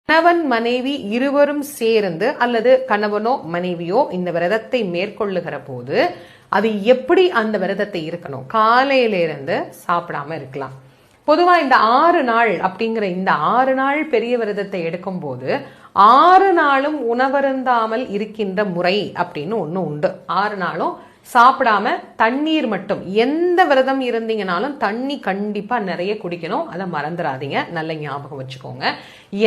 கணவன் மனைவி இருவரும் சேர்ந்து அல்லது கணவனோ மனைவியோ இந்த விரதத்தை மேற்கொள்ளுகிற போது அது எப்படி அந்த விரதத்தை இருக்கணும்? காலையில இருந்து சாப்பிடாம இருக்கலாம். பொதுவா இந்த 6 நாள் அப்படிங்கிற இந்த 6 நாள் பெரிய விரதத்தை எடுக்கும் போது 6 நாளும் உணவருந்தாமல் இருக்கின்ற முறை அப்படின்னு ஒண்ணு உண்டு. 6 நாளும் சாப்பிடாம தண்ணீர் மட்டும். எந்த விரதம் இருந்தீங்கனாலும் தண்ணி கண்டிப்பா நிறைய குடிக்கணும். அதை மறந்துடாதீங்க, நல்ல ஞாபகம் வச்சுக்கோங்க.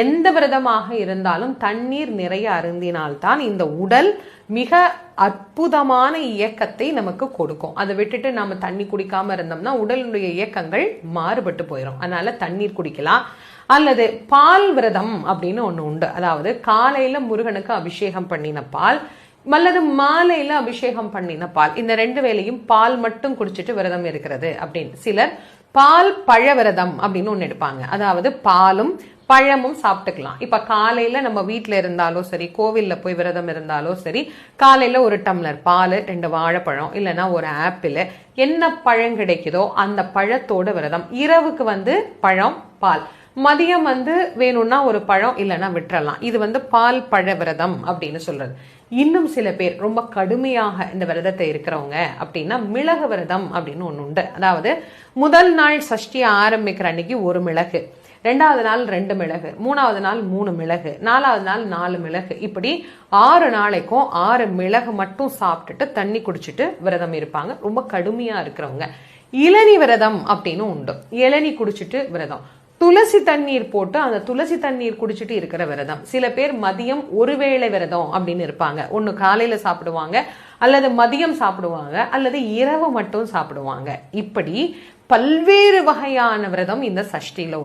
எந்த விரதமாக இருந்தாலும் தண்ணீர் நிறைய அருந்தினால்தான் இந்த உடல் மிக அற்புதமான இயக்கத்தை நமக்கு கொடுக்கும். அதை விட்டுட்டு நாம தண்ணி குடிக்காம இருந்தோம்னா உடலுடைய இயக்கங்கள் மாறுபட்டு போயிடும். அதனால தண்ணீர் குடிக்கலாம். அல்லது பால் விரதம் அப்படின்னு ஒண்ணு உண்டு. அதாவது காலையில முருகனுக்கு அபிஷேகம் பண்ணின பால் அல்லது மாலையில அபிஷேகம் பண்ணின பால், இந்த 2 வேளையும் பால் மட்டும் குடிச்சிட்டு விரதம் இருக்கிறது அப்படின்னு. சிலர் பால் பழ விரதம் அப்படின்னு ஒண்ணு எடுப்பாங்க. அதாவது பாலும் பழமும் சாப்பிட்டுக்கலாம். இப்ப காலையில நம்ம வீட்டுல இருந்தாலோ சரி, கோவில்ல போய் விரதம் இருந்தாலோ சரி, காலையில ஒரு டம்ளர் பால், 2 வாழைப்பழம் இல்லைன்னா ஒரு ஆப்பிள், என்ன பழம் கிடைக்குதோ அந்த பழத்தோட விரதம். இரவுக்கு பழம் பால், மதியம் வேணும்னா ஒரு பழம் இல்லைன்னா விட்டுறலாம். இது பால் பழ விரதம் அப்படின்னு சொல்றது. இன்னும் சில பேர் ரொம்ப கடுமையாக இந்த விரதத்தை இருக்கிறவங்க அப்படின்னா மிளகு விரதம் அப்படின்னு ஒண்ணு உண்டு. அதாவது முதல் நாள் சஷ்டி ஆரம்பிக்கிற அன்னைக்கு 1 மிளகு, 2வது நாள் 2 மிளகு, 3வது நாள் 3 மிளகு, 4வது நாள் 4 மிளகு, இப்படி 6 நாளைக்கும் 6 மிளகு மட்டும் சாப்பிட்டுட்டு தண்ணி குடிச்சிட்டு விரதம் இருப்பாங்க. ரொம்ப கடுமையா இருக்கிறவங்க இளநி விரதம் அப்படின்னு உண்டு. இளநி குடிச்சிட்டு விரதம். துளசி தண்ணீர் போட்டு அந்த துளசி தண்ணீர் குடிச்சிட்டு இருக்கிற விரதம். சில பேர் மதியம் ஒரு வேளை விரதம் அப்படின்னு இருப்பாங்க. ஒண்ணு காலையில சாப்பிடுவாங்க, அல்லது மதியம் சாப்பிடுவாங்க, அல்லது இரவு மட்டும் சாப்பிடுவாங்க. இப்படி பல்வேறு வகையான விரதம் இந்த சஷ்டியில